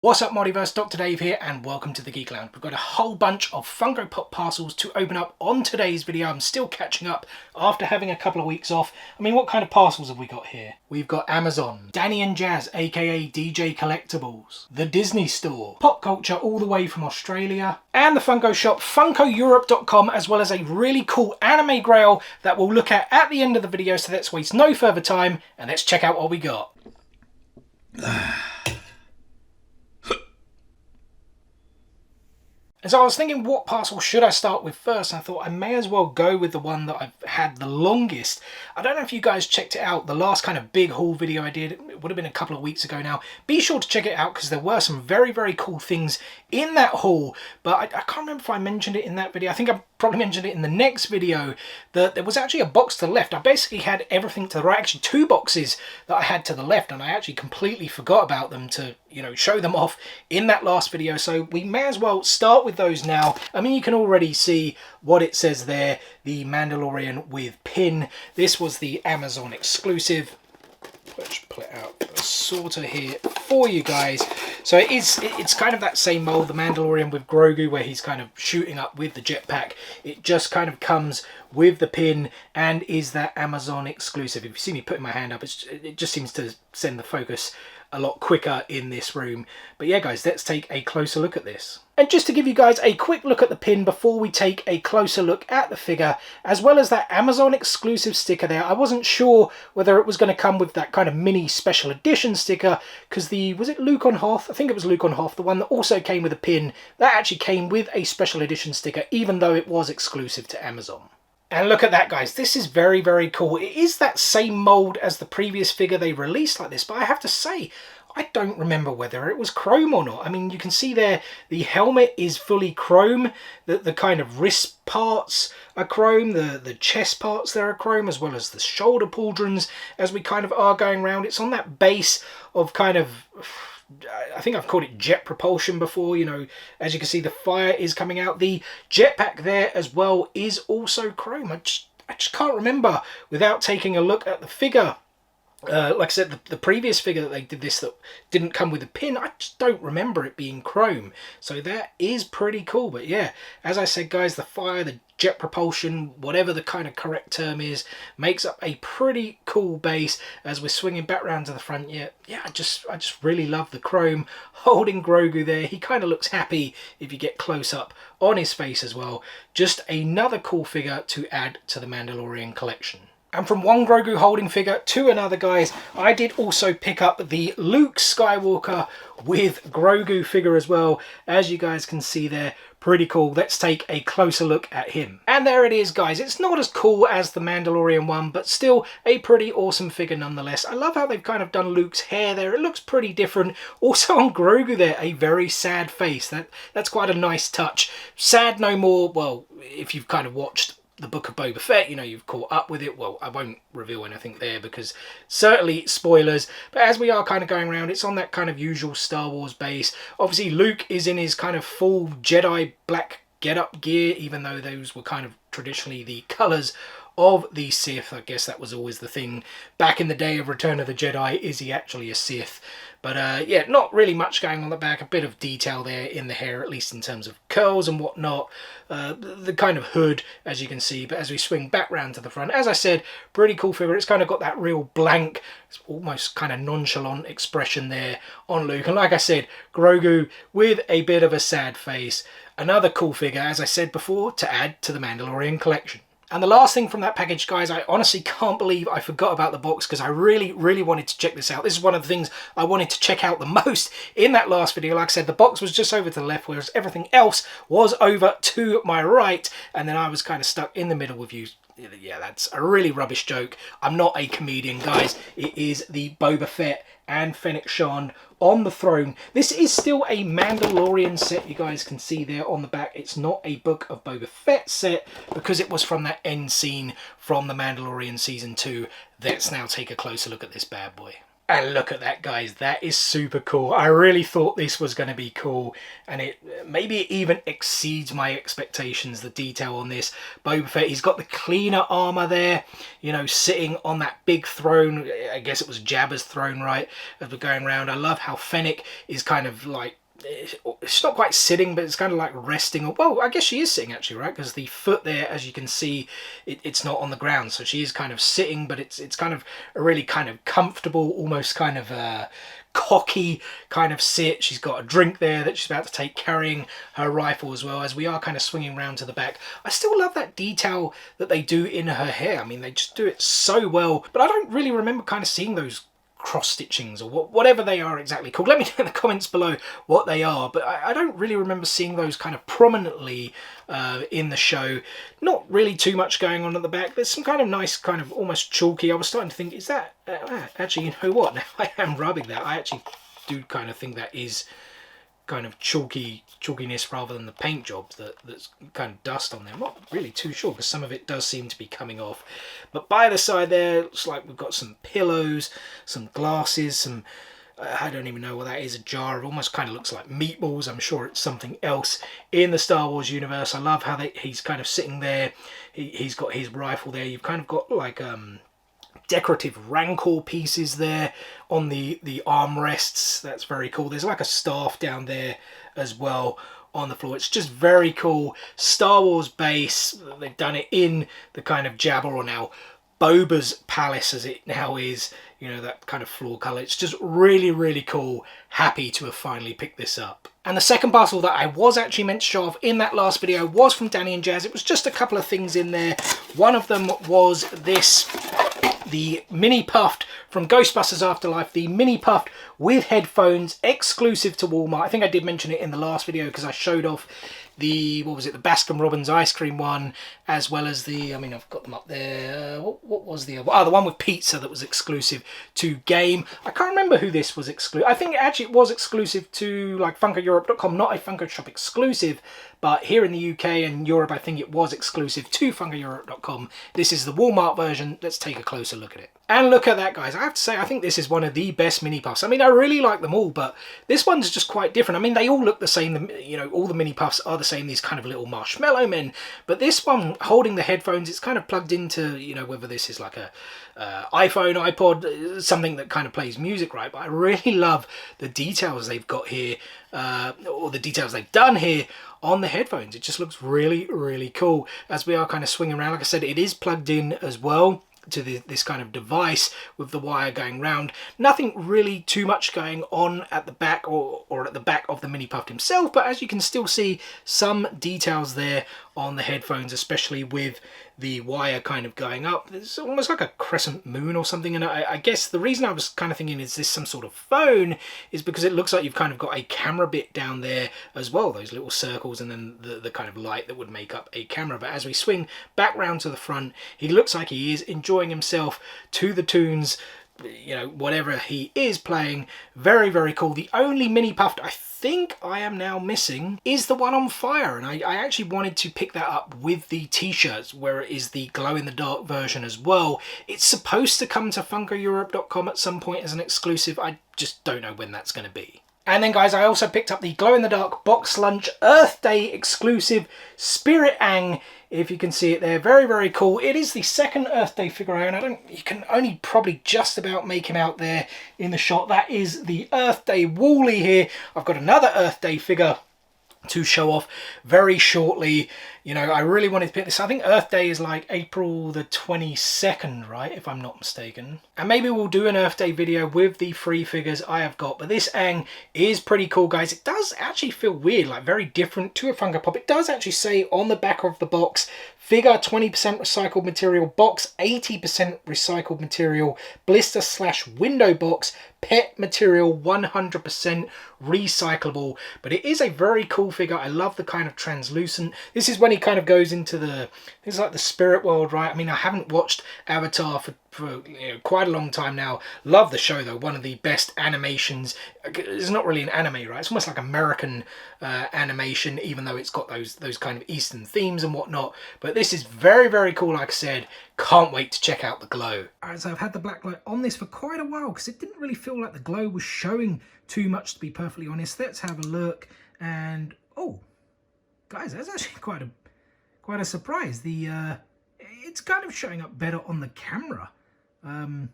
What's up, Multiverse? Dr. Dave here, and welcome to the Geek Lounge. We've got a whole bunch of Funko Pop parcels to open up on today's video. I'm still catching up after having a couple of weeks off. I mean, what kind of parcels have we got here? We've got Amazon, Danny and Jazz, aka DJ Collectibles, the Disney Store, Pop Culture all the way from Australia, and the Funko shop, FunkoEurope.com, as well as a really cool anime Grail that we'll look at the end of the video. So let's waste no further time and let's check out what we got. And so I was thinking, what parcel should I start with first? And I thought I may as well go with the one that I've had the longest. I don't know if you guys checked it out. The last kind of big haul video I did, it would have been a couple of weeks ago now. Be sure to check it out because there were some very, very cool things in that haul. But I can't remember if I mentioned it in that video. I think I probably mentioned it in the next video. That there was actually a box to the left. I basically had everything to the right. Actually, two boxes that I had to the left. And I actually completely forgot about them to, you know, show them off in that last video. So we may as well start with those now. I mean, you can already see what it says there, the Mandalorian with pin. This was the Amazon exclusive. Let's pull it out sort of here for you guys. So it's kind of that same mold, the Mandalorian with Grogu, where he's kind of shooting up with the jetpack. It just kind of comes with the pin and is that Amazon exclusive. If you see me putting my hand up, it just seems to send the focus a lot quicker in this room. But yeah, guys, let's take a closer look at this. And just to give you guys a quick look at the pin before we take a closer look at the figure, as well as that Amazon exclusive sticker there, I wasn't sure whether it was going to come with that kind of mini special edition sticker, because was it Luke on Hoth? I think it was Luke on Hoth, the one that also came with a pin, that actually came with a special edition sticker, even though it was exclusive to Amazon. And look at that, guys. This is very, very cool. It is that same mold as the previous figure they released like this, but I have to say, I don't remember whether it was chrome or not. I mean, you can see there the helmet is fully chrome. The kind of wrist parts are chrome. The chest parts there are chrome, as well as the shoulder pauldrons as we kind of are going around. It's on that base of kind of, I think I've called it jet propulsion before, you know, as you can see the fire is coming out. The jetpack there as well is also chrome. I just can't remember without taking a look at the figure. Like I said, the previous figure that they did this that didn't come with a pin, I just don't remember it being chrome. So that is pretty cool. But yeah, as I said, guys, the fire, the jet propulsion, whatever the kind of correct term is, makes up a pretty cool base as we're swinging back round to the front. Yeah, I just really love the chrome holding Grogu there. He kind of looks happy if you get close up on his face as well. Just another cool figure to add to the Mandalorian collection. And from one Grogu holding figure to another, guys, I did also pick up the Luke Skywalker with Grogu figure as well. As you guys can see there, pretty cool. Let's take a closer look at him. And there it is, guys. It's not as cool as the Mandalorian one, but still a pretty awesome figure nonetheless. I love how they've kind of done Luke's hair there. It looks pretty different. Also on Grogu there, a very sad face. That's quite a nice touch. Sad no more, well, if you've kind of watched the Book of Boba Fett, you know, you've caught up with it. Well, I won't reveal anything there because certainly spoilers, but as we are kind of going around, it's on that kind of usual Star Wars base. Obviously Luke is in his kind of full Jedi black get-up gear, even though those were kind of traditionally the colours of the Sith. I guess that was always the thing back in the day of Return of the Jedi, is he actually a Sith? But yeah, not really much going on the back. A bit of detail there in the hair, at least in terms of curls and whatnot. The kind of hood, as you can see. But as we swing back round to the front, as I said, pretty cool figure. It's kind of got that real blank, almost kind of nonchalant expression there on Luke. And like I said, Grogu with a bit of a sad face. Another cool figure, as I said before, to add to the Mandalorian collection. And the last thing from that package, guys, I honestly can't believe I forgot about the box because I really, really wanted to check this out. This is one of the things I wanted to check out the most in that last video. Like I said, the box was just over to the left, whereas everything else was over to my right. And then I was kind of stuck in the middle with you. Yeah, that's a really rubbish joke. I'm not a comedian, guys. It is the Boba Fett and Fennec Shand on the throne. This is still a Mandalorian set, you guys can see there on the back. It's not a Book of Boba Fett set because it was from that end scene from the Mandalorian Season 2. Let's now take a closer look at this bad boy. And look at that, guys. That is super cool. I really thought this was going to be cool, and it maybe even exceeds my expectations, the detail on this. Boba Fett, he's got the cleaner armor there, you know, sitting on that big throne. I guess it was Jabba's throne, right, as we're going around. I love how Fennec is kind of like, it's not quite sitting, but it's kind of like resting. Well, I guess she is sitting actually, right? Because the foot there, as you can see, it's not on the ground, so she is kind of sitting, but it's kind of a really kind of comfortable, almost kind of cocky kind of sit. She's got a drink there that she's about to take, carrying her rifle as well, as we are kind of swinging around to the back. I still love that detail that they do in her hair. I mean, they just do it so well, but I don't really remember kind of seeing those cross stitchings or whatever they are exactly called. Let me know in the comments below what they are, but I don't really remember seeing those kind of prominently in the show. Not really too much going on at the back. There's some kind of nice kind of almost chalky. I was starting to think, is that actually, you know what, now I am rubbing that, I actually do kind of think that is kind of chalkiness rather than the paint job that's kind of dust on there. I'm not really too sure, because some of it does seem to be coming off. But by the side there, looks like we've got some pillows, some glasses, some I don't even know what that is, a jar of almost kind of looks like meatballs. I'm sure it's something else in the Star Wars universe. I love how he's kind of sitting there. He's got his rifle there. You've kind of got like decorative rancor pieces there on the armrests. That's very cool. There's like a staff down there as well on the floor. It's just very cool. Star Wars base. They've done it in the kind of Jabba, or now Boba's palace as it now is, you know, that kind of floor colour. It's just really, really cool. Happy to have finally picked this up. And the second parcel that I was actually meant to show off in that last video was from Danny and Jazz. It was just a couple of things in there. One of them was this, the Mini Puffed from Ghostbusters Afterlife, the Mini Puffed with headphones, exclusive to Walmart. I think I did mention it in the last video because I showed off the, what was it, the Baskin Robbins ice cream one, as well as the, I mean, I've got them up there. What was the other? Oh, the one with pizza that was exclusive to Game. I can't remember who this was exclusive. I think actually it was exclusive to like FunkoEurope.com, not a Funko Shop exclusive, but here in the UK and Europe, I think it was exclusive to FunkoEurope.com. This is the Walmart version. Let's take a closer look at it. And look at that, guys. I have to say, I think this is one of the best mini puffs. I mean, I really like them all, but this one's just quite different. I mean, they all look the same. You know, all the mini puffs are the same, these kind of little marshmallow men. But this one, holding the headphones, it's kind of plugged into, you know, whether this is like a iPhone, iPod, something that kind of plays music, right? But I really love the details they've got here, or the details they've done here on the headphones. It just looks really, really cool as we are kind of swinging around. Like I said, it is plugged in as well to this kind of device with the wire going round. Nothing really too much going on at the back or at the back of the Mini Puffed himself, but as you can still see some details there on the headphones, especially with the wire kind of going up. It's almost like a crescent moon or something, and I guess the reason I was kind of thinking, is this some sort of phone, is because it looks like you've kind of got a camera bit down there as well, those little circles, and then the kind of light that would make up a camera. But as we swing back round to the front, he looks like he is enjoying himself to the tunes, you know, whatever he is playing. Very, very cool. The only Mini Puffed I think I am now missing is the one on fire, and I actually wanted to pick that up with the t-shirts, where it is the glow-in-the-dark version as well. It's supposed to come to FunkoEurope.com at some point as an exclusive. I just don't know when that's going to be. And then, guys, I also picked up the glow-in-the-dark Box Lunch Earth Day exclusive Spirit Ang, if you can see it there. Very, very cool. It is the second Earth Day figure I own. You can only probably just about make him out there in the shot. That is the Earth Day Wooly here. I've got another Earth Day figure to show off very shortly. You know, I really wanted to pick this. I think Earth Day is like April the 22nd, right, if I'm not mistaken. And maybe we'll do an Earth Day video with the free figures I have got. But this Ang is pretty cool, guys. It does actually feel weird, like very different to a Funko Pop. It does actually say on the back of the box, figure 20% recycled material, box 80% recycled material, blister/window box, pet material 100% recyclable. But it is a very cool figure. I love the kind of translucent. This is when when he kind of goes into things like the spirit world, right? I mean, I haven't watched Avatar for quite a long time now. Love the show though. One of the best animations. It's not really an anime, right? It's almost like American animation, even though it's got those kind of Eastern themes and whatnot. But this is very, very cool. Like I said, can't wait to check out the glow. All right, so I've had the black light on this for quite a while because it didn't really feel like the glow was showing too much, to be perfectly honest. Let's have a look. And oh, guys, that's actually quite a surprise. It's kind of showing up better on the camera than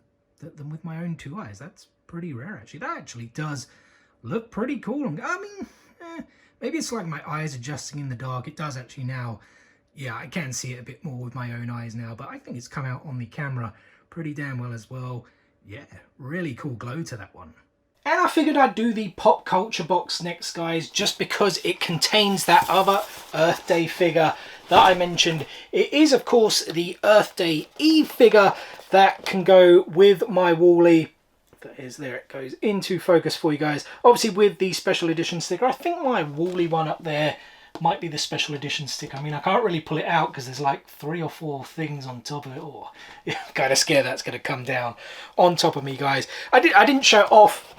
with my own two eyes. That's pretty rare, actually. That actually does look pretty cool. I mean, maybe it's like my eyes adjusting in the dark. It does actually now. Yeah, I can see it a bit more with my own eyes now, but I think it's come out on the camera pretty damn well as well. Yeah, really cool glow to that one. And I figured I'd do the pop culture box next, guys, just because it contains that other Earth Day figure that I mentioned. It is, of course, the Earth Day Eve figure that can go with my Wall-E. That is, there it goes into focus for you guys. Obviously with the special edition sticker. I think my Wall-E one up there might be the special edition sticker. I mean, I can't really pull it out because there's like 3 or 4 things on top of it. Oh, yeah, kind of scared that's going to come down on top of me, guys. I didn't show it off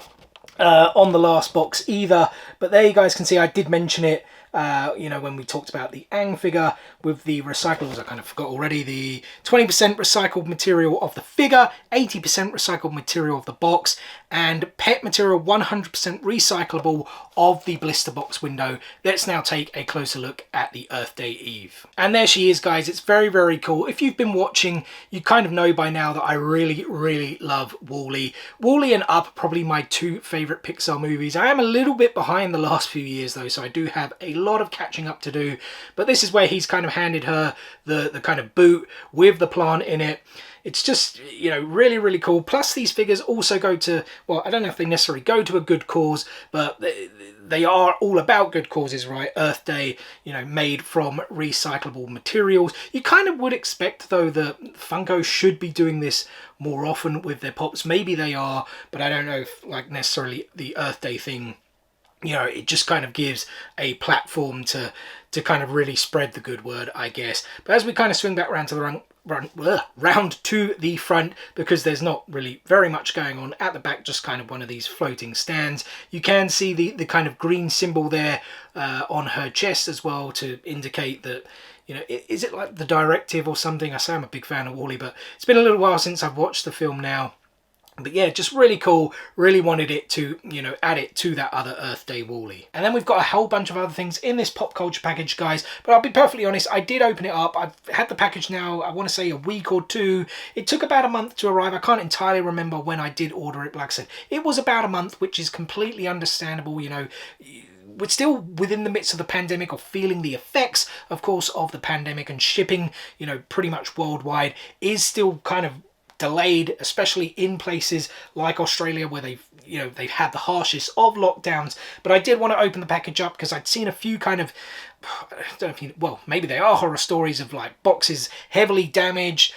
on the last box either, but there you guys can see I did mention it when we talked about the Aang figure with the recyclables. I kind of forgot already. The 20% recycled material of the figure, 80% recycled material of the box, and pet material 100% recyclable of the blister box window. Let's now take a closer look at the Earth Day Eve. And there she is, guys. It's very, very cool. If you've been watching, you kind of know by now that I really, really love Wall-E. Wall-E and Up, probably my 2 favourite Pixar movies. I am a little bit behind the last few years though, so I do have a lot of catching up to do. But this is where he's kind of handed her the kind of boot with the plant in it. It's just, really, really cool. Plus these figures also go to, well, I don't know if they necessarily go to a good cause, but they are all about good causes, right? Earth Day, made from recyclable materials. You kind of would expect, though, that Funko should be doing this more often with their pops. Maybe they are, but I don't know if, like, necessarily the Earth Day thing, it just kind of gives a platform to kind of really spread the good word, I guess. But as we kind of swing back around to the round to the front, because there's not really very much going on at the back, just kind of one of these floating stands. You can see the kind of green symbol there on her chest as well to indicate that, is it like the directive or something? I say I'm a big fan of Wall-E, but it's been a little while since I've watched the film now. But yeah, just really cool. Really wanted it to, add it to that other Earth Day Wall-E. And then we've got a whole bunch of other things in this pop culture package, guys. But I'll be perfectly honest, I did open it up. I've had the package now, I want to say a week or 2. It took about a month to arrive. I can't entirely remember when I did order it. Like I said, it was about a month, which is completely understandable, We're still within the midst of the pandemic, or feeling the effects, of course, of the pandemic, and shipping, pretty much worldwide is still kind of delayed, especially in places like Australia where they've had the harshest of lockdowns. But I did want to open the package up because I'd seen a few kind of, I don't know if maybe they are horror stories of like boxes heavily damaged,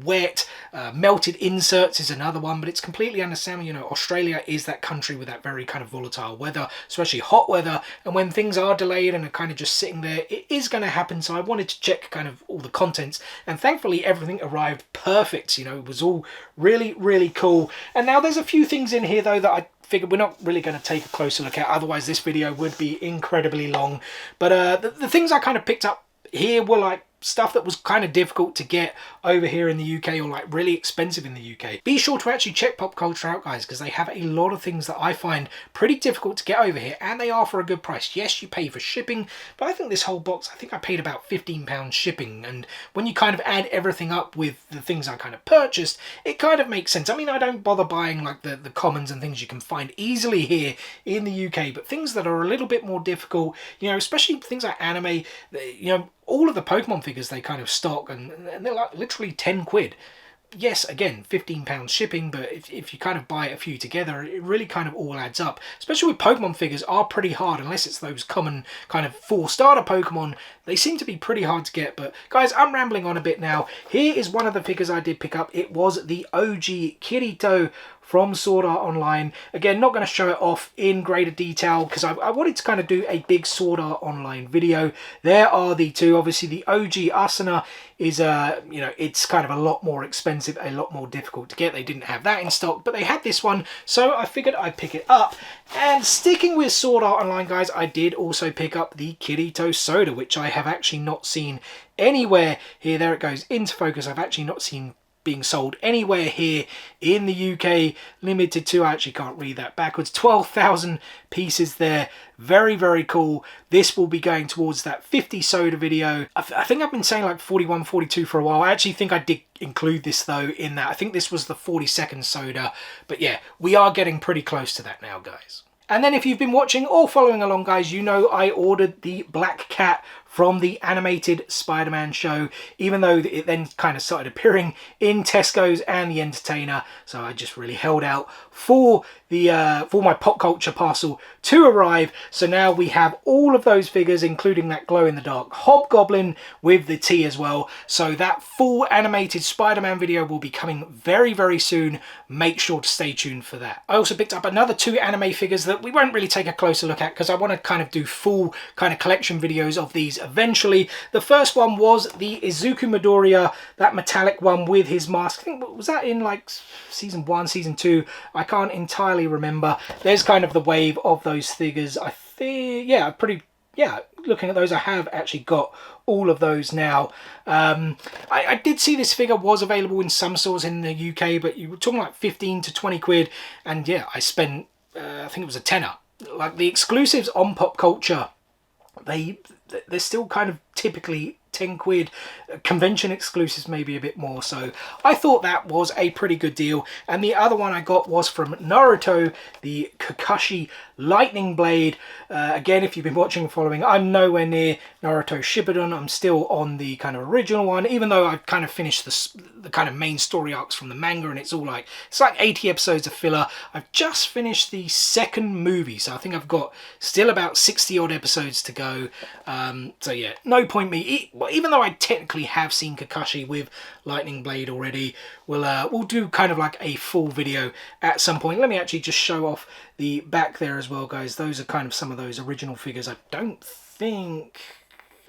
wet, melted inserts is another one, but it's completely understandable. Australia is that country with that very kind of volatile weather, especially hot weather, and when things are delayed and are kind of just sitting there, it is going to happen. So I wanted to check kind of all the contents, and thankfully everything arrived perfect. It was all really, really cool. And now there's a few things in here though that I figured we're not really going to take a closer look at, otherwise this video would be incredibly long. But the things I kind of picked up here were like stuff that was kind of difficult to get over here in the UK, or like really expensive in the UK. Be sure to actually check Pop Culture out, guys, because they have a lot of things that I find pretty difficult to get over here, and they are for a good price. Yes, you pay for shipping, but I think this whole box, I think I paid about £15 shipping, and when you kind of add everything up with the things I kind of purchased, it kind of makes sense. I mean, I don't bother buying like the commons and things you can find easily here in the UK, but things that are a little bit more difficult, especially things like anime, all of the Pokemon figures they kind of stock, and they're like literally 10 quid. Yes, again, £15 shipping, but if you kind of buy a few together, it really kind of all adds up. Especially with Pokemon figures are pretty hard, unless it's those common kind of 4-starter Pokemon. They seem to be pretty hard to get, but guys, I'm rambling on a bit now. Here is one of the figures I did pick up. It was the OG Kirito from Sword Art Online. Again, not going to show it off in greater detail because I wanted to kind of do a big Sword Art Online video. There are the two. Obviously, the OG Asuna is, you know, it's kind of a lot more expensive, a lot more difficult to get. They didn't have that in stock, but they had this one, so I figured I'd pick it up. And sticking with Sword Art Online, guys, I did also pick up the Kirito Soda, which I have actually not seen anywhere here. There it goes into focus. I've actually not seen being sold anywhere here in the UK. Limited to, I actually can't read that backwards, 12,000 pieces there. Very, very cool. This will be going towards that 50 soda video. I think I've been saying like 41, 42 for a while. I actually think I did include this though in that. I think this was the 42nd soda. But yeah, we are getting pretty close to that now, guys. And then if you've been watching or following along, guys, you know I ordered the Black Cat from the animated Spider-Man show, even though it then kind of started appearing in Tesco's and the Entertainer. So I just really held out for the for my pop culture parcel to arrive. So now we have all of those figures, including that glow-in-the-dark Hobgoblin with the T as well. So that full animated Spider-Man video will be coming very, very soon. Make sure to stay tuned for that. I also picked up another 2 anime figures that we won't really take a closer look at because I want to kind of do full kind of collection videos of these eventually. The first one was the Izuku Midoriya, that metallic one with his mask. I think, was that in like season 1, season 2? I can't entirely remember. There's kind of the wave of those figures. I think, yeah, looking at those, I have actually got all of those now. I did see this figure was available in some stores in the UK, but you were talking like 15 to 20 quid. And yeah, I spent, I think it was a tenner. Like the exclusives on Pop Culture, they're still kind of typically 10 quid. Convention exclusives maybe a bit more, so I thought that was a pretty good deal. And the other one I got was from Naruto, the Kakashi Lightning Blade. Again, if you've been watching and following, I'm nowhere near Naruto Shippuden. I'm still on the kind of original one, even though I've kind of finished the kind of main story arcs from the manga, and it's like 80 episodes of filler. I've just finished the second movie, so I think I've got still about 60 odd episodes to go. So yeah, no point me, even though I technically have seen Kakashi with Lightning Blade already, we'll do kind of like a full video at some point. Let me actually just show off the back there as well, guys. Those are kind of some of those original figures. I don't think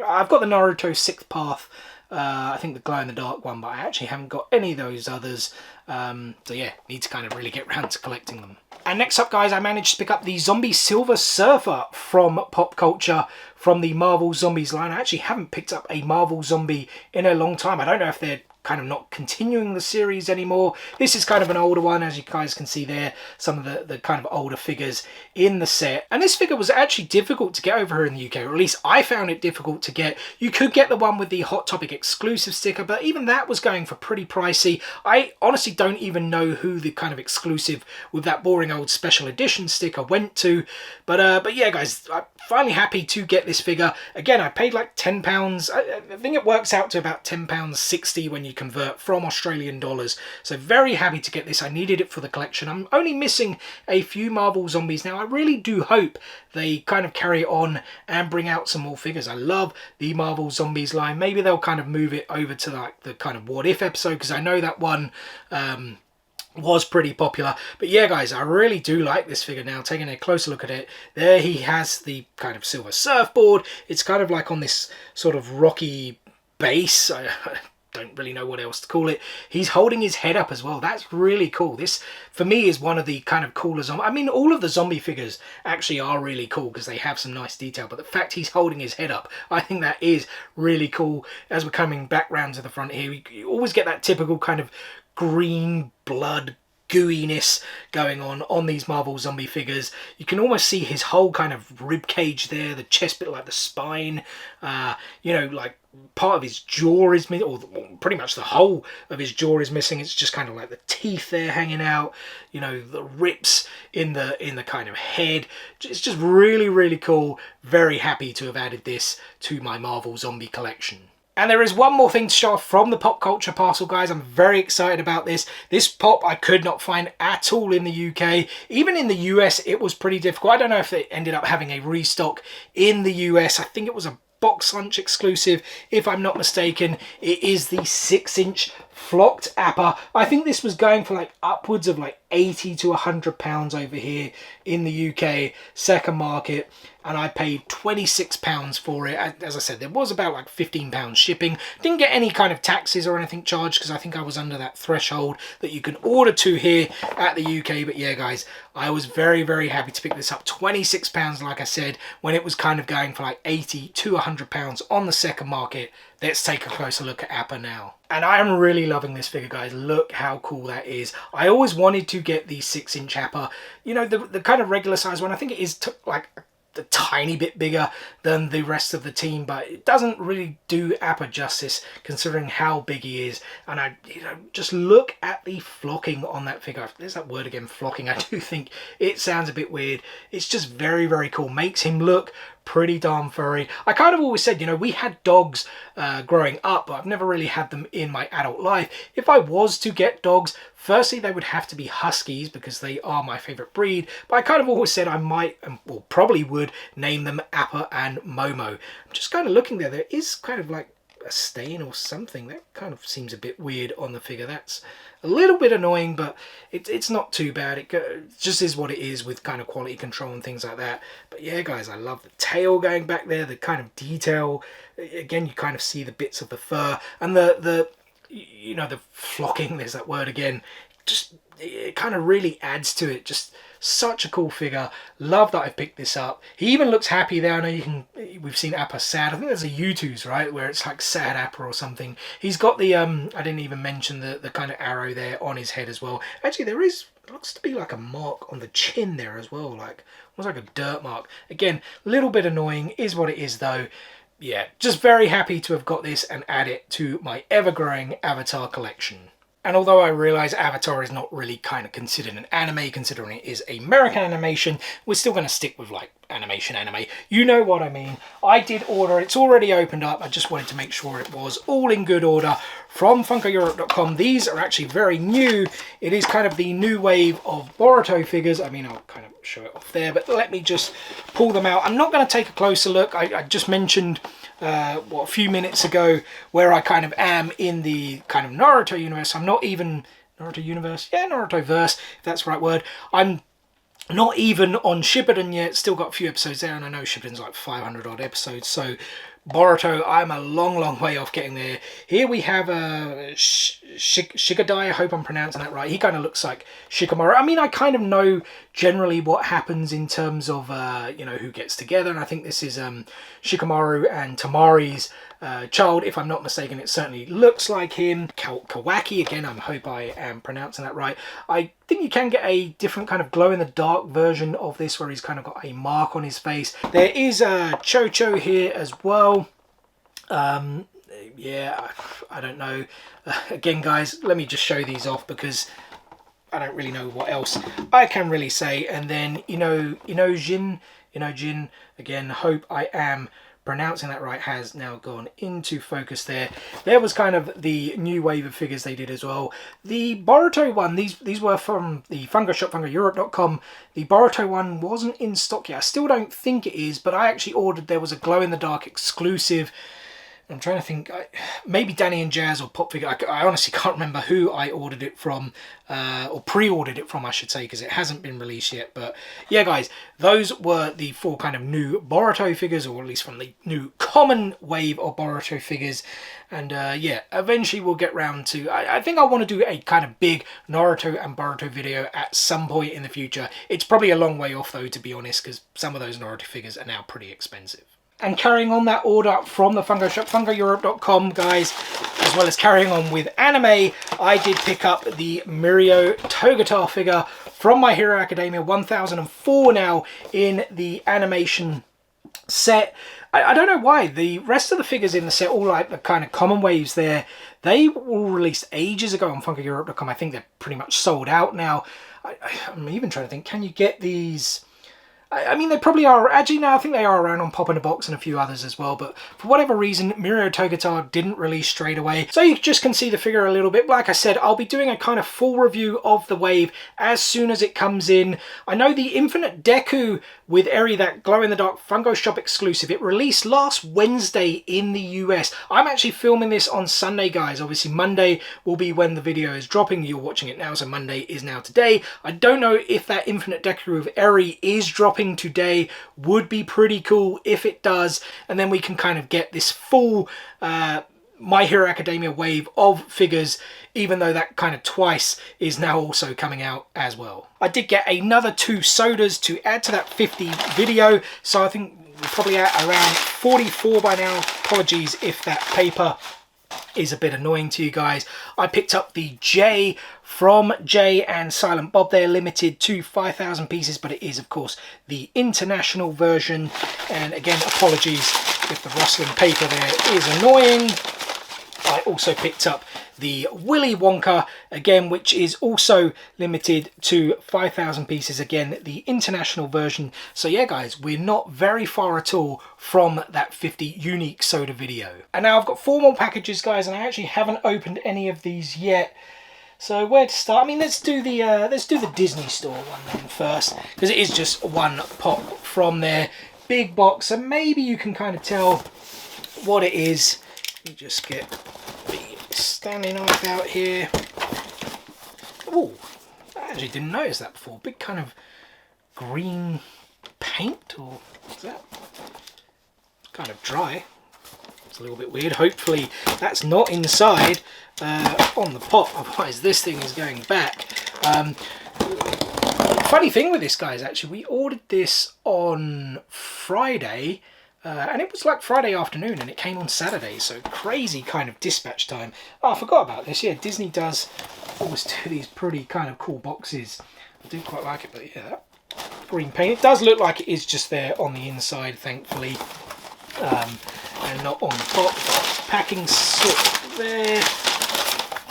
I've got the Naruto 6th Path, I think the glow-in-the-dark one, but I actually haven't got any of those others. So yeah, need to kind of really get around to collecting them. And next up, guys, I managed to pick up the Zombie Silver Surfer from Pop Culture, from the Marvel Zombies line. I actually haven't picked up a Marvel Zombie in a long time. I don't know if they're kind of not continuing the series anymore. This is kind of an older one, as you guys can see there, some of the kind of older figures in the set. And this figure was actually difficult to get over here in the UK, or at least I found it difficult to get. You could get the one with the Hot Topic exclusive sticker, but even that was going for pretty pricey. I honestly don't even know who the kind of exclusive with that boring old special edition sticker went to. But yeah, guys, I'm finally happy to get this figure. Again, I paid like £10. I think it works out to about £10.60 when you convert from Australian dollars. So very happy to get this. I needed it for the collection. I'm only missing a few Marvel Zombies now. I really do hope they kind of carry on and bring out some more figures. I love the Marvel Zombies line. Maybe they'll kind of move it over to like the kind of What If episode, because I know that one was pretty popular. But yeah, guys, I really do like this figure now. Taking a closer look at it, there he has the kind of silver surfboard. It's kind of like on this sort of rocky base. I don't really know what else to call it. He's holding his head up as well. That's really cool. This, for me, is one of the kind of cooler zombie. I mean, all of the zombie figures actually are really cool because they have some nice detail. But the fact he's holding his head up, I think that is really cool. As we're coming back round to the front here, you always get that typical kind of green blood gooiness going on these Marvel Zombie figures. You can almost see his whole kind of rib cage there, the chest bit, like the spine, you know, like part of his jaw is missing, or pretty much the whole of his jaw is missing. It's just kind of like the teeth there hanging out, you know, the rips in the kind of head. It's just really, really cool. Very happy to have added this to my Marvel Zombie collection. And there is one more thing to show off from the Pop Culture parcel, guys. I'm very excited about this. This pop I could not find at all in the UK. Even in the US, it was pretty difficult. I don't know if they ended up having a restock in the US. I think it was a box lunch exclusive, if I'm not mistaken. It is the 6-inch flocked Appa. I think this was going for like upwards of like 80 to 100 pounds over here in the UK second market, and I paid 26 pounds for it. As I said, there was about like 15 pounds shipping. Didn't get any kind of taxes or anything charged because I think I was under that threshold that you can order to here at the UK. But yeah, guys, I was very, very happy to pick this up. 26 pounds, like I said, when it was kind of going for like 80 to 100 pounds on the second market. Let's take a closer look at Appa now. And I am really loving this figure, guys. Look how cool that is. I always wanted to get the 6-inch Appa. You know, the kind of regular size one. I think it is like a tiny bit bigger than the rest of the team, but it doesn't really do Appa justice considering how big he is. And just look at the flocking on that figure. There's that word again, flocking. I do think it sounds a bit weird. It's just very, very cool. Makes him look pretty darn furry. I kind of always said, you know, we had dogs growing up, but I've never really had them in my adult life. If I was to get dogs, firstly, they would have to be Huskies because they are my favorite breed. But I kind of always said I might, or probably would, name them Appa and Momo. I'm just kind of looking there. There is kind of like a stain or something. That kind of seems a bit weird on the figure. That's a little bit annoying, but it's not too bad. It just is what it is with kind of quality control and things like that. But yeah, guys, I love the tail going back there, the kind of detail. Again, you kind of see the bits of the fur and the you know, the flocking, there's that word again. Just, it kind of really adds to it. Just such a cool figure. Love that I picked this up. He even looks happy there. I know we've seen Appa sad. I think there's a YouTube's, right, where it's like sad Appa or something. He's got the I didn't even mention the kind of arrow there on his head as well. Actually, there is, looks to be like a mark on the chin there as well, like almost like a dirt mark. Again, a little bit annoying, is what it is though. Yeah, just very happy to have got this and add it to my ever-growing Avatar collection. And although I realise Avatar is not really kind of considered an anime, considering it is American animation, we're still going to stick with like animation anime. You know what I mean. I did order, it's already opened up. I just wanted to make sure it was all in good order from FunkoEurope.com. These are actually very new. It is kind of the new wave of Boruto figures. I mean, I'll kind of show it off there, but let me just pull them out. I'm not going to take a closer look. I just mentioned a few minutes ago where I kind of am in the kind of Naruto universe. I'm not even Naruto universe, yeah, Naruto verse, if that's the right word. I'm not even on Shippuden yet, still got a few episodes there, and I know Shippuden's like 500 odd episodes, so Boruto, I'm a long way off getting there. Here we have Shigadai, I hope I'm pronouncing that right. He kind of looks like Shikamaru. I mean, I kind of know generally what happens in terms of, you know, who gets together, and I think this is Shikamaru and Tamari's child, if I'm not mistaken. It certainly looks like him. Kawaki, again, I hope I am pronouncing that right. I think you can get a different kind of glow-in-the-dark version of this where he's kind of got a mark on his face. There is Cho-Cho here as well. Yeah, I don't know. Again, guys, let me just show these off because I don't really know what else I can really say. And then, Jin, again, hope I am pronouncing that right, has now gone into focus there. There was kind of the new wave of figures they did as well. The Boruto one, these were from the Funko shop, FunkoEurope.com. The Boruto one wasn't in stock yet. I still don't think it is, but I actually ordered, there was a glow-in-the-dark exclusive. I'm trying to think, maybe Danny and Jazz or Pop Figure. I honestly can't remember who I ordered it from, or pre-ordered it from, I should say, because it hasn't been released yet. But yeah, guys, those were the 4 kind of new Boruto figures, or at least from the new common wave of Boruto figures. And yeah, eventually we'll get round to, I think I want to do a kind of big Naruto and Boruto video at some point in the future. It's probably a long way off though, to be honest, because some of those Naruto figures are now pretty expensive. And carrying on that order from the Funko shop, FunkoEurope.com, guys, as well as carrying on with anime, I did pick up the Mirio Togatar figure from My Hero Academia 1004 now in the animation set. I don't know why. The rest of the figures in the set, all like the kind of common waves there, they were released ages ago on FunkoEurope.com. I think they're pretty much sold out now. I'm even trying to think, can you get these? I mean, they probably are. Actually, no, I think they are around on Pop in a Box and a few others as well. But for whatever reason, Mirio Togetard didn't release straight away. So you just can see the figure a little bit. Like I said, I'll be doing a kind of full review of the wave as soon as it comes in. I know the Infinite Deku with Eri, that glow-in-the-dark Funko Shop exclusive, it released last Wednesday in the US. I'm actually filming this on Sunday, guys. Obviously, Monday will be when the video is dropping. You're watching it now, so Monday is now today. I don't know if that Infinite Deku with Eri is dropping today. Would be pretty cool if it does, and then we can kind of get this full My Hero Academia wave of figures, even though that kind of twice is now also coming out as well. I did get another 2 sodas to add to that 50 video, so I think we're probably at around 44 by now. Apologies if that paper is a bit annoying to you guys. I picked up the J from Jay and Silent Bob. They're limited to 5,000 pieces, but it is of course the international version. And again, apologies if the rustling paper there is annoying. I also picked up the Willy Wonka, again, which is also limited to 5,000 pieces, again, the international version. So yeah, guys, we're not very far at all from that 50 unique soda video. And now I've got 4 more packages, guys, and I actually haven't opened any of these yet. So where to start? I mean, let's do the Disney Store one then first, because it is just one pop from their big box, and maybe you can kind of tell what it is. Let me just get the standing knife out here. Oh, I actually didn't notice that before. Big kind of green paint, or is that kind of dry? It's a little bit weird. Hopefully that's not inside on the pop, otherwise this thing is going back. Funny thing with this, guys, actually, we ordered this on Friday, and it was like Friday afternoon, and it came on Saturday, so crazy kind of dispatch time. Oh, I forgot about this. Yeah, Disney does always do these pretty kind of cool boxes. I do quite like it, but yeah, that green paint. It does look like it is just there on the inside, thankfully, and not on the top. Packing slip there.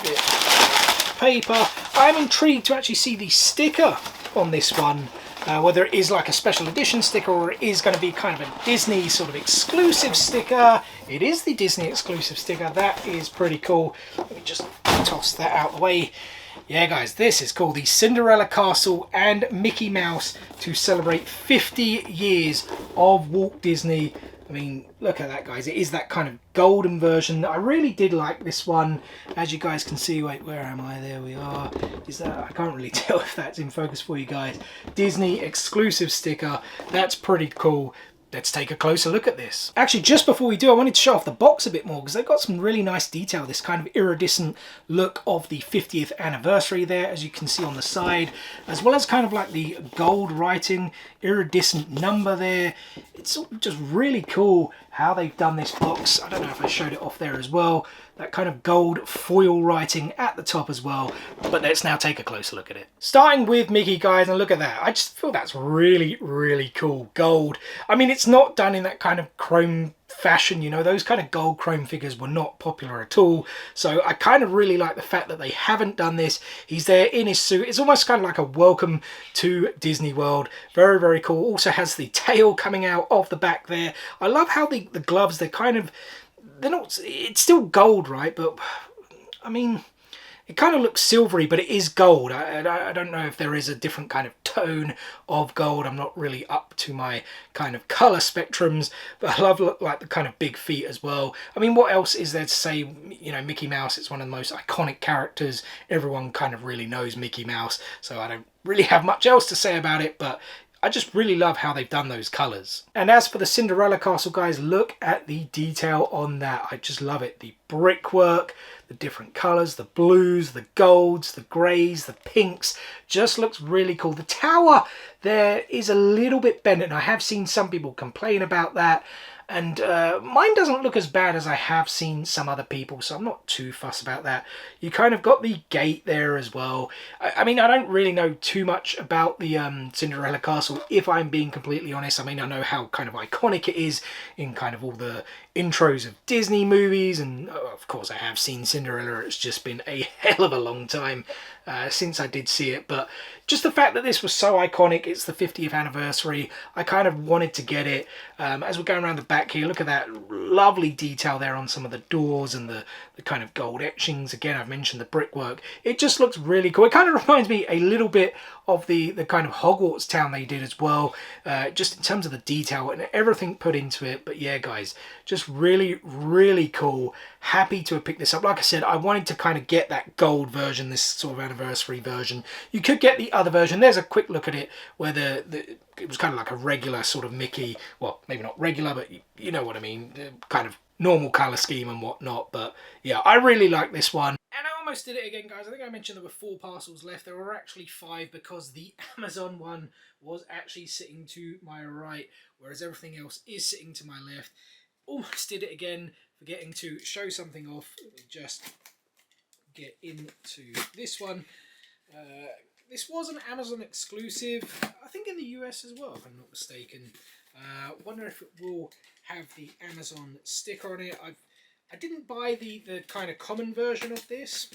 Bit of paper. I'm intrigued to actually see the sticker on this one. Whether it is like a special edition sticker or it is going to be kind of a Disney sort of exclusive sticker. It is the Disney exclusive sticker. That is pretty cool. Let me just toss that out of the way. Yeah, guys, this is called the Cinderella Castle and Mickey Mouse to celebrate 50 years of Walt Disney. I mean, look at that, guys. It is that kind of golden version. I really did like this one. As you guys can see, wait, where am I? There we are. Is that, I can't really tell if that's in focus for you guys. Disney exclusive sticker. That's pretty cool. Let's take a closer look at this. Actually, just before we do, I wanted to show off the box a bit more because they've got some really nice detail. This kind of iridescent look of the 50th anniversary there, as you can see on the side, as well as kind of like the gold writing, iridescent number there. It's just really cool how they've done this box. I don't know if I showed it off there as well. That kind of gold foil writing at the top as well. But let's now take a closer look at it. Starting with Mickey, guys, and look at that. I just feel that's really, really cool. Gold. I mean, it's not done in that kind of chrome fashion, you know. Those kind of gold chrome figures were not popular at all. So I kind of really like the fact that they haven't done this. He's there in his suit. It's almost kind of like a welcome to Disney World. Very, very cool. Also has the tail coming out of the back there. I love how the gloves, they're kind of... they're not, it's still gold, right? But I mean, it kind of looks silvery, but it is gold. I don't know if there is a different kind of tone of gold. I'm not really up to my kind of color spectrums, but I love like the kind of big feet as well. I mean, what else is there to say? You know, Mickey Mouse, it's one of the most iconic characters. Everyone kind of really knows Mickey Mouse, so I don't really have much else to say about it, but I just really love how they've done those colours. And as for the Cinderella Castle, guys, look at the detail on that. I just love it. The brickwork, the different colours, the blues, the golds, the greys, the pinks, just looks really cool. The tower there is a little bit bent, and I have seen some people complain about that. And mine doesn't look as bad as I have seen some other people, so I'm not too fussed about that. You kind of got the gate there as well. I mean, I don't really know too much about the Cinderella Castle, if I'm being completely honest. I mean, I know how kind of iconic it is in kind of all the intros of Disney movies, and of course I have seen Cinderella, it's just been a hell of a long time since I did see it. But just the fact that this was so iconic, it's the 50th anniversary, I kind of wanted to get it. As we're going around the back here, look at that lovely detail there on some of the doors and the kind of gold etchings. Again, I've mentioned the brickwork. It just looks really cool. It kind of reminds me a little bit of the kind of Hogwarts town they did as well, just in terms of the detail and everything put into it. But yeah, guys, just really, really cool. Happy to have picked this up. Like I said, I wanted to kind of get that gold version, this sort of anniversary version. You could get the other version. There's a quick look at it where it was kind of like a regular sort of Mickey, well, maybe not regular, but you know what I mean, kind of normal colour scheme and whatnot. But yeah, I really like this one. And I almost did it again, guys. I think I mentioned there were 4 parcels left. There were actually 5 because the Amazon one was actually sitting to my right, whereas everything else is sitting to my left. Almost did it again, forgetting to show something off. Let me just get into this one. This was an Amazon exclusive, I think in the US as well, if I'm not mistaken. Wonder if it will have the Amazon sticker on it. I didn't buy the kind of common version of this.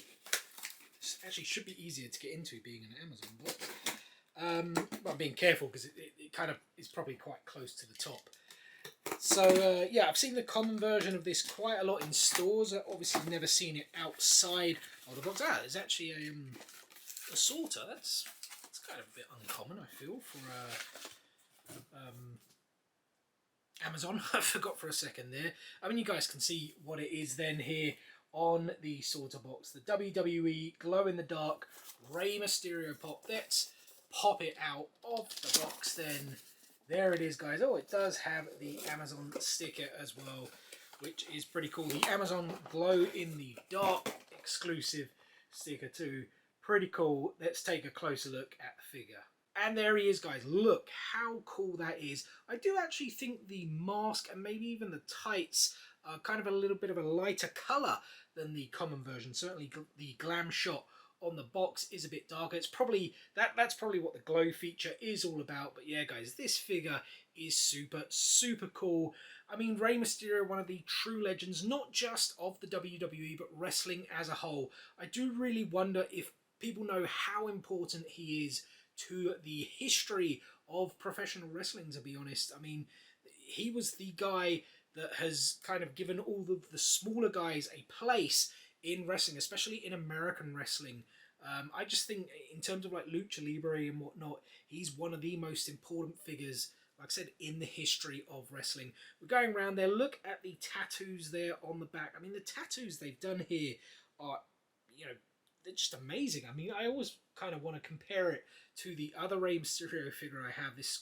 This actually should be easier to get into being an Amazon box. But I'm being careful because it kind of is probably quite close to the top. So yeah, I've seen the common version of this quite a lot in stores. I've obviously never seen it outside of the box. There's actually a sorter. That's kind of a bit uncommon, I feel, for Amazon. I forgot for a second there. I mean, you guys can see what it is then here on the sorter box. The WWE glow-in-the-dark Rey Mysterio pop. Let's pop it out of the box then. There it is, guys. Oh, it does have the Amazon sticker as well, which is pretty cool. The Amazon glow-in-the-dark exclusive sticker too. Pretty cool. Let's take a closer look at the figure. And there he is, guys. Look how cool that is. I do actually think the mask and maybe even the tights are kind of a little bit of a lighter colour than the common version. Certainly the glam shot on the box is a bit darker. It's probably that's probably what the glow feature is all about. But yeah, guys, this figure is super cool. I mean, Rey Mysterio, one of the true legends, not just of the WWE, but wrestling as a whole. I do really wonder if people know how important he is to the history of professional wrestling, to be honest. I mean, he was the guy that has kind of given all of the smaller guys a place in wrestling, especially in American wrestling. I just think in terms of like Lucha Libre and whatnot, he's one of the most important figures, like I said, in the history of wrestling. We're going around there. Look at the tattoos there on the back. I mean, the tattoos they've done here are, you know, they're just amazing. I mean, I always kind of want to compare it to the other Rey Mysterio figure I have. This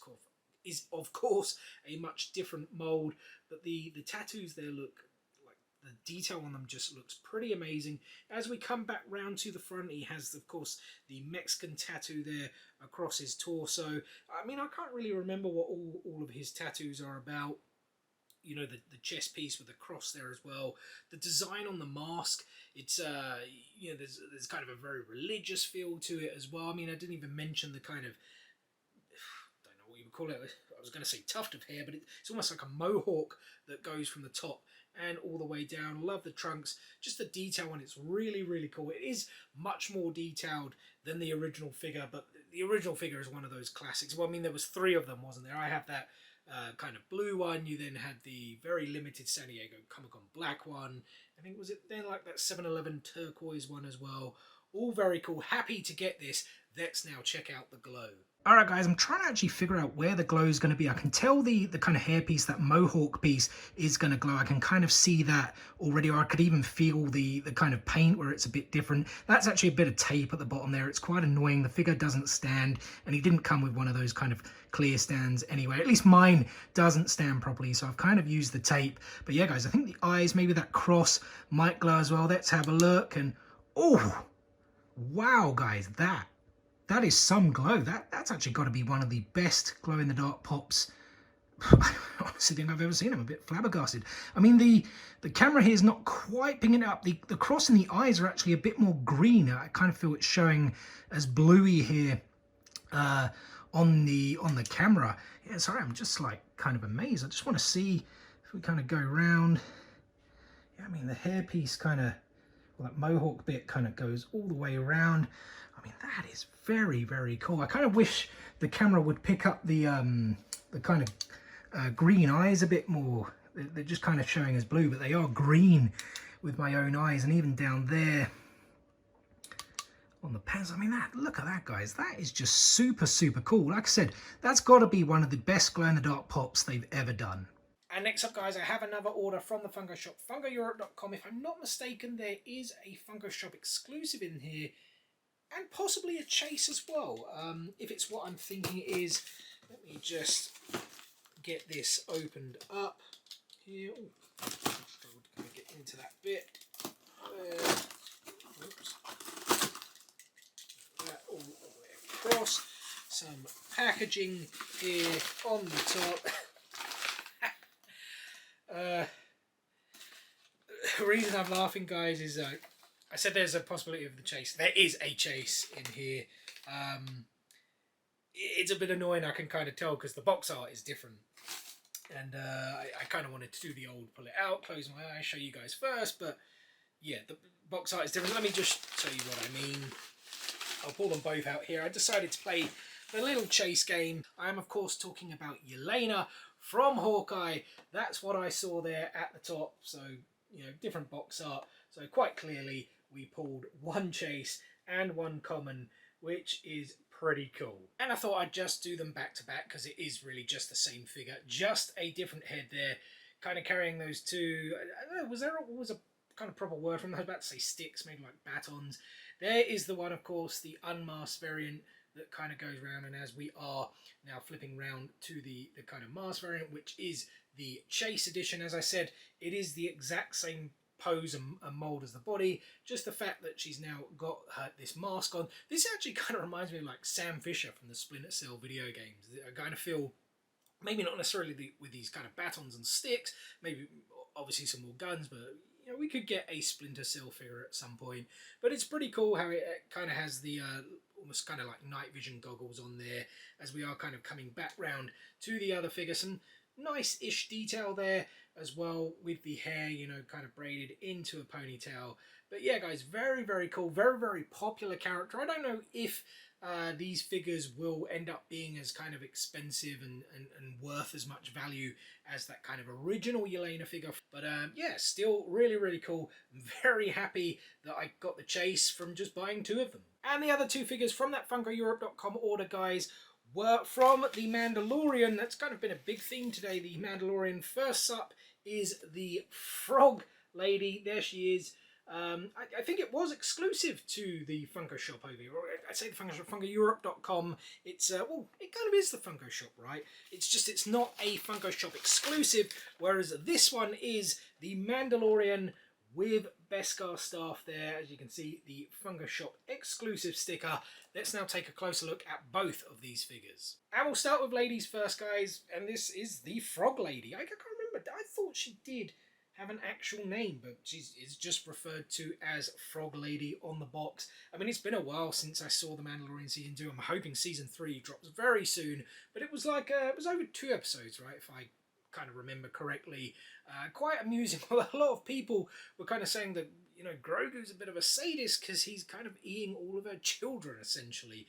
is, of course, a much different mold, but the tattoos there look like the detail on them just looks pretty amazing. As we come back round to the front, he has, of course, the Mexican tattoo there across his torso. I mean, I can't really remember what all of his tattoos are about. You know, the chest piece with the cross there as well. The design on the mask, it's you know, there's kind of a very religious feel to it as well. I mean, I didn't even mention the kind of, I don't know what you would call it. I was going to say tuft of hair, but it's almost like a mohawk that goes from the top and all the way down. Love the trunks. Just the detail on it's really cool. It is much more detailed than the original figure, but the original figure is one of those classics. Well, I mean, there was 3 of them, wasn't there? I have that kind of blue one. You then had the very limited San Diego Comic-Con black one. I think, was it then like that 7-Eleven turquoise one as well? All very cool. Happy to get this. Let's now check out the glow. Alright guys, I'm trying to actually figure out where the glow is going to be. I can tell the kind of hairpiece, that mohawk piece, is going to glow. I can kind of see that already, or I could even feel the kind of paint where it's a bit different. That's actually a bit of tape at the bottom there. It's quite annoying. The figure doesn't stand, and he didn't come with one of those kind of clear stands anyway. At least mine doesn't stand properly, so I've kind of used the tape. But yeah guys, I think the eyes, maybe that cross might glow as well. Let's have a look. And oh, wow guys, that is some glow. That's actually got to be one of the best glow-in-the-dark pops I honestly think I've ever seen. I'm a bit flabbergasted. I mean, the camera here is not quite picking it up. The cross and the eyes are actually a bit more green. I kind of feel it's showing as bluey here on the camera. Yeah, sorry, I'm just like kind of amazed. I just want to see if we kind of go around. Yeah, I mean, the hairpiece kind of, well, that mohawk bit kind of goes all the way around. I mean, that is very, very cool. I kind of wish the camera would pick up the kind of green eyes a bit more. They're just kind of showing as blue, but they are green with my own eyes. And even down there on the pants, I mean, look at that, guys. That is just super, super cool. Like I said, that's got to be one of the best glow-in-the-dark pops they've ever done. And next up, guys, I have another order from the Funko shop, FunkoEurope.com. If I'm not mistaken, there is a Funko shop exclusive in here, and possibly a chase as well. If it's what I'm thinking it is, let me just get this opened up here. Ooh, struggled to kind of get into that bit. Oops. That all the way across. Some packaging here on the top. The reason I'm laughing, guys, is I said there's a possibility of the chase. There is a chase in here. It's a bit annoying, I can kind of tell, because the box art is different. And I kind of wanted to do the old pull it out, close my eyes, show you guys first. But yeah, the box art is different. Let me just show you what I mean. I'll pull them both out here. I decided to play the little chase game. I am, of course, talking about Yelena from Hawkeye. That's what I saw there at the top. So, you know, different box art. So quite clearly we pulled one chase and one common, which is pretty cool. And I thought I'd just do them back to back because it is really just the same figure, just a different head there, kind of carrying those two. I don't know, was there always a kind of proper word from them? I was about to say sticks, maybe like batons. There is the one, of course, the unmasked variant that kind of goes around, and as we are now flipping round to the kind of mask variant, which is the Chase edition, as I said, it is the exact same pose and mold as the body, just the fact that she's now got this mask on. This actually kind of reminds me of like Sam Fisher from the Splinter Cell video games. I kind of feel, maybe not necessarily with these kind of batons and sticks, maybe obviously some more guns, but you know, we could get a Splinter Cell figure at some point. But it's pretty cool how it kind of has the almost kind of like night vision goggles on there, as we are kind of coming back round to the other figure. Some nice-ish detail there as well with the hair, you know, kind of braided into a ponytail. But yeah, guys, very, very cool. Very, very popular character. I don't know if these figures will end up being as kind of expensive and worth as much value as that kind of original Yelena figure. But yeah, still really, really cool. I'm very happy that I got the chase from just buying two of them. And the other two figures from that FunkoEurope.com order, guys, were from the Mandalorian. That's kind of been a big theme today, the Mandalorian. First up is the Frog Lady. There she is. I think it was exclusive to the Funko shop over here. I say the Funko shop, FunkoEurope.com. It's, well, it kind of is the Funko shop, right? It's just, it's not a Funko shop exclusive, whereas this one is the Mandalorian with Beskar staff there. As you can see, the Funko shop exclusive sticker. Let's now take a closer look at both of these figures. And we'll start with ladies first, guys. And this is the Frog Lady. I can't remember. I thought she did have an actual name, but she is just referred to as Frog Lady on the box. I mean, it's been a while since I saw The Mandalorian Season 2. I'm hoping Season 3 drops very soon, but it was like, it was over 2 episodes, right, if I kind of remember correctly. Quite amusing. Well, a lot of people were kind of saying that, you know, Grogu's a bit of a sadist because he's kind of eating all of her children, essentially.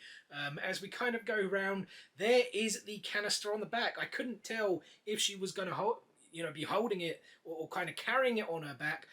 As we kind of go around, there is the canister on the back. I couldn't tell if she was going to be holding it or kind of carrying it on her back,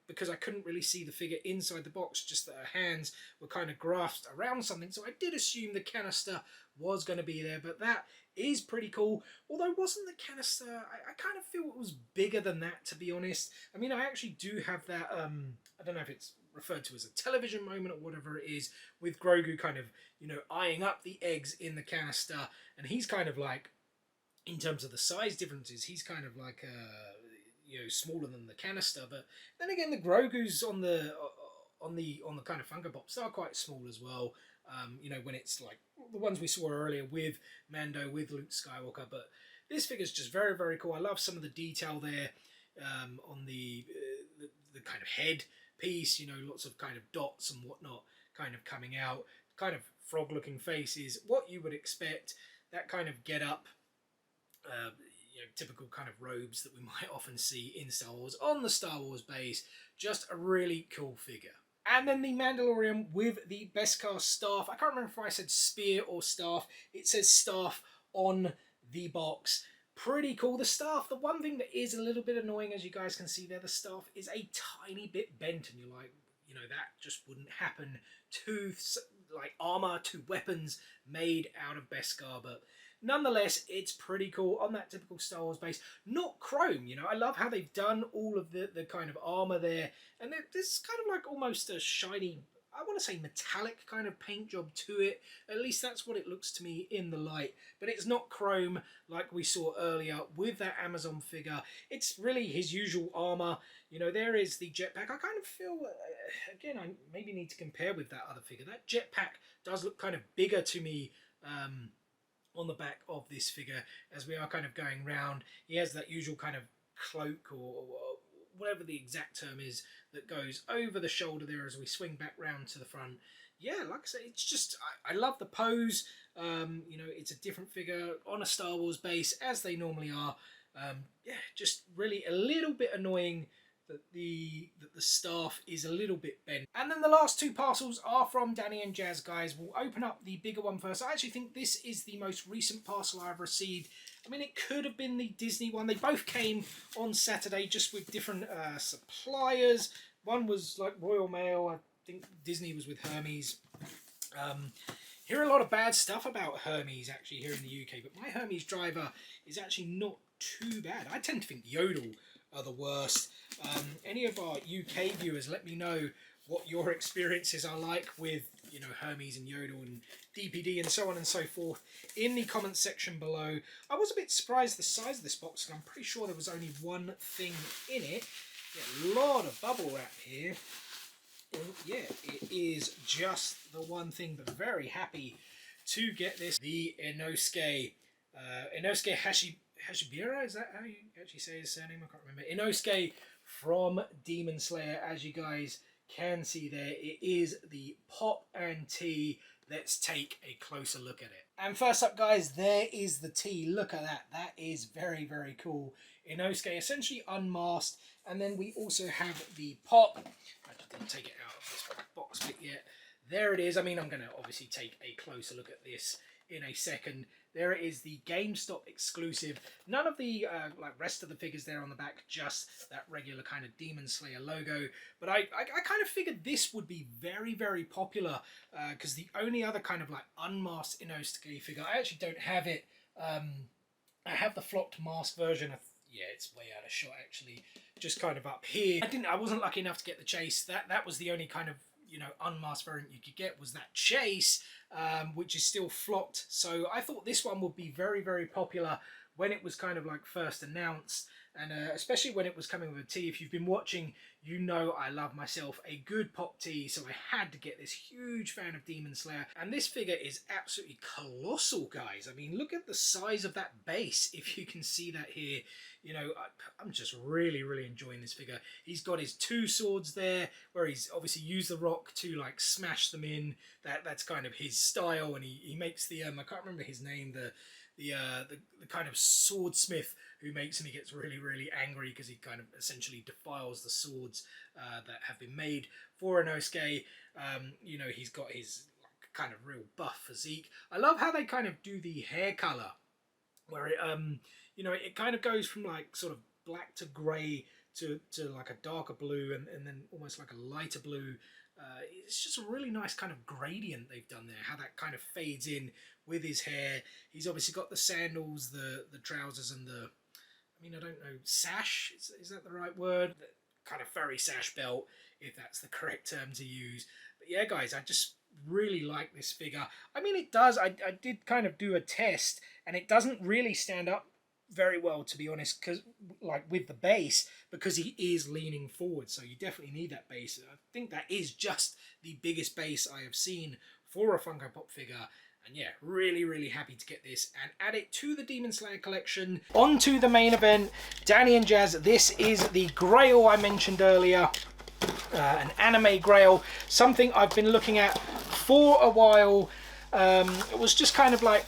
because I couldn't really see the figure inside the box, just that her hands were kind of grasped around something. So I did assume the canister was going to be there, but that is pretty cool. Although wasn't the canister, I kind of feel it was bigger than that, to be honest. I mean, I actually do have that, I don't know if it's referred to as a television moment or whatever it is, with Grogu kind of, you know, eyeing up the eggs in the canister, and he's kind of like, in terms of the size differences, he's kind of like, you know, smaller than the canister. But then again, the Grogu's on the kind of Funko Pops are quite small as well. You know, when it's like the ones we saw earlier with Mando, with Luke Skywalker. But this figure's just very, very cool. I love some of the detail there on the kind of head piece. You know, lots of kind of dots and whatnot kind of coming out. Kind of frog-looking faces, what you would expect. That kind of get-up. You know, typical kind of robes that we might often see in Star Wars on the Star Wars base. Just a really cool figure. And then the Mandalorian with the Beskar staff. I can't remember if I said spear or staff. It says staff on the box. Pretty cool. The staff, the one thing that is a little bit annoying, as you guys can see there, the staff is a tiny bit bent, and you're like, you know, that just wouldn't happen to like armor, to weapons made out of Beskar, but nonetheless, it's pretty cool on that typical Star Wars base. Not chrome, you know. I love how they've done all of the kind of armor there, and there's kind of like almost a shiny, I want to say metallic kind of paint job to it. At least that's what it looks to me in the light. But it's not chrome like we saw earlier with that Amazon figure. It's really his usual armor. You know, there is the jetpack. I kind of feel, again, I maybe need to compare with that other figure. That jetpack does look kind of bigger to me on the back of this figure as we are kind of going round. He has that usual kind of cloak or whatever the exact term is that goes over the shoulder there as we swing back round to the front. Yeah, like I say, it's just, I love the pose. You know, it's a different figure on a Star Wars base as they normally are. Yeah, just really a little bit annoying that the staff is a little bit bent. And then the last two parcels are from Danny and Jazz, guys. We'll open up the bigger one first. I actually think this is the most recent parcel I've received. I mean, it could have been the Disney one. They both came on Saturday just with different suppliers. One was like Royal Mail. I think Disney was with Hermes. Hear a lot of bad stuff about Hermes actually here in the UK, but my Hermes driver is actually not too bad. I tend to think Yodel are the worst. Any of our UK viewers, let me know what your experiences are like with, you know, Hermes and Yodel and DPD and so on and so forth in the comments section below. I was a bit surprised the size of this box, and I'm pretty sure there was only one thing in it. Yeah, a lot of bubble wrap here. And yeah, it is just the one thing, but very happy to get this. The Inosuke Hashibira, is that how you actually say his surname? I can't remember. Inosuke from Demon Slayer, as you guys can see there. It is the Pop and T. Let's take a closer look at it. And first up, guys, there is the T. Look at that. That is very, very cool. Inosuke essentially unmasked. And then we also have the Pop. I just didn't take it out of this box bit yet. There it is. I mean, I'm going to obviously take a closer look at this in a second. There it is, the GameStop exclusive. None of the like rest of the figures there on the back, just that regular kind of Demon Slayer logo. But I kind of figured this would be very, very popular because the only other kind of like unmasked Inosuke figure, I actually don't have it. I have the flocked mask version of, yeah, it's way out of shot actually, just kind of up here. I wasn't lucky enough to get the chase. That was the only kind of, you know, unmasked variant you could get was that chase, which is still flocked. So I thought this one would be very, very popular when it was kind of like first announced, and especially when it was coming with a T. If you've been watching, you know I love myself a good Pop T, so I had to get this. Huge fan of Demon Slayer, and this figure is absolutely colossal, guys. I mean, look at the size of that base, if you can see that here. You know, I'm just really, really enjoying this figure. He's got his two swords there, where he's obviously used the rock to like smash them in. That's kind of his style, and he makes the I can't remember his name, the kind of swordsmith who makes him, he gets really, really angry because he kind of essentially defiles the swords that have been made for Inosuke. You know, he's got his like, kind of real buff physique. I love how they kind of do the hair color, where it you know, it kind of goes from like sort of black to grey to like a darker blue and then almost like a lighter blue. It's just a really nice kind of gradient they've done there, how that kind of fades in with his hair. He's obviously got the sandals, the trousers, and the, I mean, I don't know, sash, is that the right word? The kind of furry sash belt, if that's the correct term to use. But yeah, guys, I just really like this figure. I mean, it does, I did kind of do a test, and it doesn't really stand up very well, to be honest, because like with the base, because he is leaning forward, so you definitely need that base. I think that is just the biggest base I have seen for a Funko Pop figure. And yeah, really, really happy to get this and add it to the Demon Slayer collection. On to the main event, Danny and Jazz. This is the Grail I mentioned earlier, an anime Grail, something I've been looking at for a while. It was just kind of like,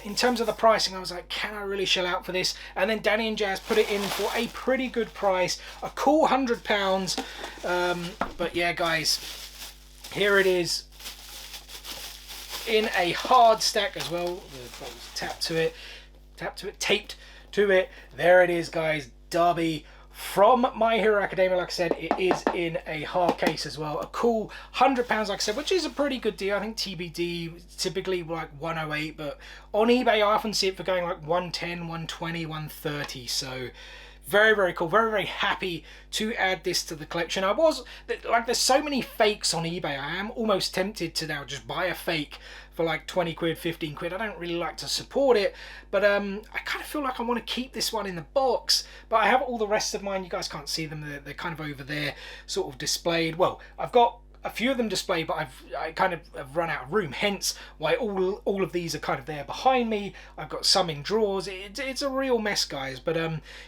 in terms of the pricing, I was like, can I really shell out for this? And then Danny and Jazz put it in for a pretty good price, a cool £100. But yeah, guys, here it is in a hard stack as well. The taped to it. There it is, guys. Darby from My Hero Academia. Like I said, it is in a hard case as well. A cool £100, like I said, which is a pretty good deal. I think TBD typically like 108, but on eBay I often see it for going like 110, 120, 130. So very, very cool. Very, very happy to add this to the collection. I was like, there's so many fakes on eBay. I am almost tempted to now just buy a fake for like 20 quid, 15 quid. I don't really like to support it, but I kind of feel like I want to keep this one in the box. But I have all the rest of mine. You guys can't see them. They're kind of over there, sort of displayed. Well, I've got a few of them displayed, but I kind of have run out of room, hence why all of these are kind of there behind me. I've got some in drawers. It's a real mess, guys, but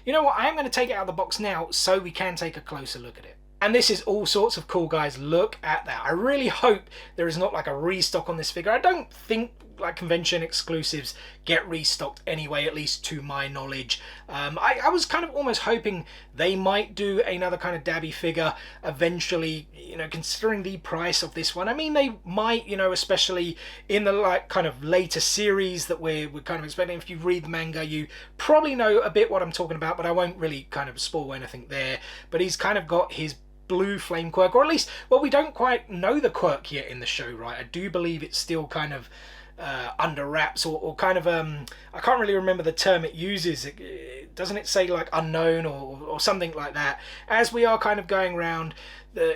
you know what, I am going to take it out of the box now so we can take a closer look at it. And this is all sorts of cool, guys. Look at that. I really hope there is not like a restock on this figure. I don't think like convention exclusives get restocked anyway, at least to my knowledge. I was kind of almost hoping they might do another kind of Dabby figure eventually, you know, considering the price of this one. I mean, they might, you know, especially in the like kind of later series that we're kind of expecting. If you read the manga, you probably know a bit what I'm talking about, but I won't really kind of spoil anything there. But he's kind of got his blue flame quirk, or at least, well, we don't quite know the quirk yet in the show, right? I do believe it's still kind of under wraps, or kind of I can't really remember the term it uses. Doesn't it say like unknown or something like that? As we are kind of going around,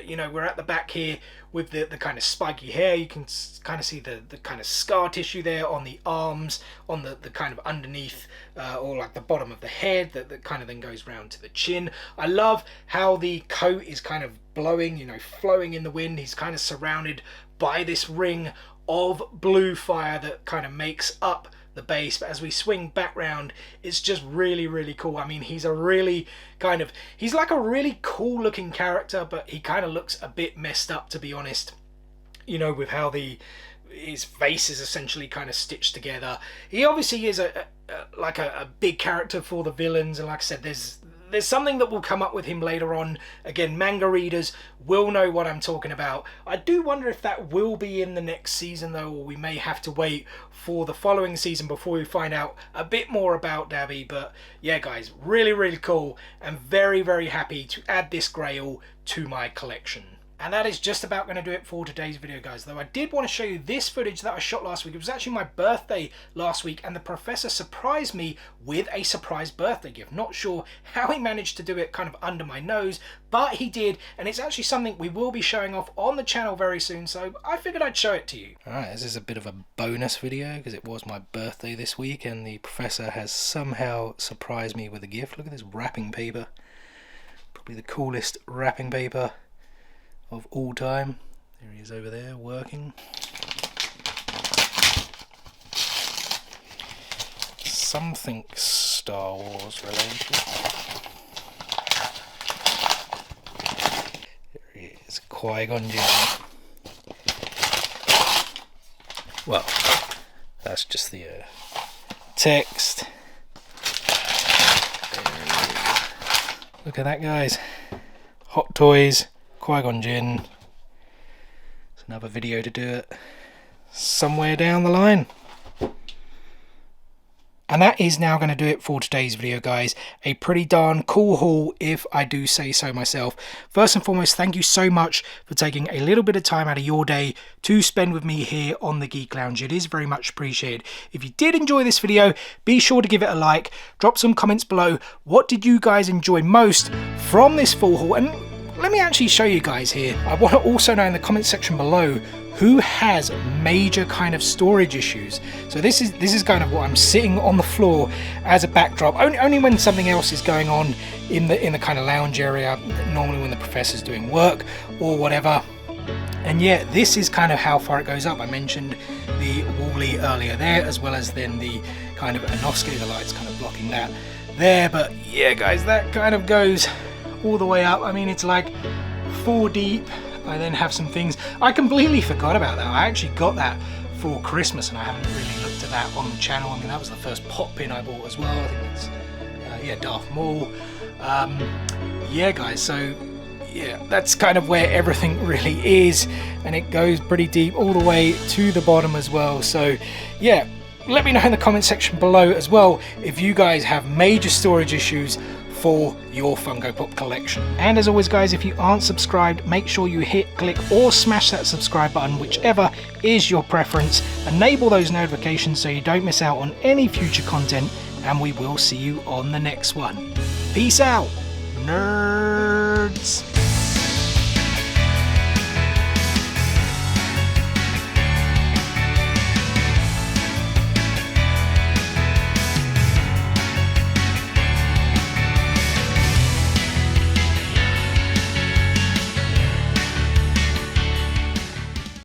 you know, we're at the back here with the kind of spiky hair. You can kind of see the kind of scar tissue there on the arms, on the kind of underneath or like the bottom of the head that kind of then goes round to the chin. I love how the coat is kind of blowing, you know, flowing in the wind. He's kind of surrounded by this ring of blue fire that kind of makes up the base. But as we swing back round, it's just really, really cool. I mean, he's a really kind of, he's like a really cool looking character, but he kind of looks a bit messed up, to be honest, you know, with how his face is essentially kind of stitched together. He obviously is a big character for the villains, and like I said, there's something that will come up with him later on. Again, manga readers will know what I'm talking about. I do wonder if that will be in the next season though, or we may have to wait for the following season before we find out a bit more about Dabby. But yeah, guys, really, really cool, and very, very happy to add this Grail to my collection. And that is just about going to do it for today's video, guys. Though I did want to show you this footage that I shot last week. It was actually my birthday last week, and the professor surprised me with a surprise birthday gift. Not sure how he managed to do it kind of under my nose, but he did, and it's actually something we will be showing off on the channel very soon, so I figured I'd show it to you. Alright, this is a bit of a bonus video because it was my birthday this week, and the professor has somehow surprised me with a gift. Look at this wrapping paper. Probably the coolest wrapping paper of all time. There he is over there working. Something Star Wars related. There he is, Qui-Gon Jinn. Well, that's just the text. There he is. Look at that, guys. Hot Toys, Qui-Gon Jinn. It's another video to do it somewhere down the line. And that is now going to do it for today's video, guys. A pretty darn cool haul, if I do say so myself. First and foremost, thank you so much for taking a little bit of time out of your day to spend with me here on the Geek Lounge. It is very much appreciated. If you did enjoy this video, be sure to give it a like. Drop some comments below. What did you guys enjoy most from this full haul? And let me actually show you guys here. I want to also know in the comment section below who has major kind of storage issues. So this is kind of what I'm sitting on the floor as a backdrop. Only when something else is going on in the kind of lounge area, normally when the professor's doing work or whatever. And yeah, this is kind of how far it goes up. I mentioned the Wall-E earlier there, as well as then the kind of Anosky, the lights kind of blocking that there. But yeah, guys, that kind of goes all the way up. I mean, it's like 4 deep. I then have some things. I completely forgot about that. I actually got that for Christmas, and I haven't really looked at that on the channel. I mean, that was the first pop pin I bought as well. I think it's yeah, Darth Maul. Yeah guys, so yeah, that's kind of where everything really is, and it goes pretty deep all the way to the bottom as well. So yeah, let me know in the comment section below as well if you guys have major storage issues for your Funko Pop collection. And as always guys, if you aren't subscribed, make sure you hit, click or smash that subscribe button, whichever is your preference. Enable those notifications so you don't miss out on any future content, and we will see you on the next one. Peace out, nerds!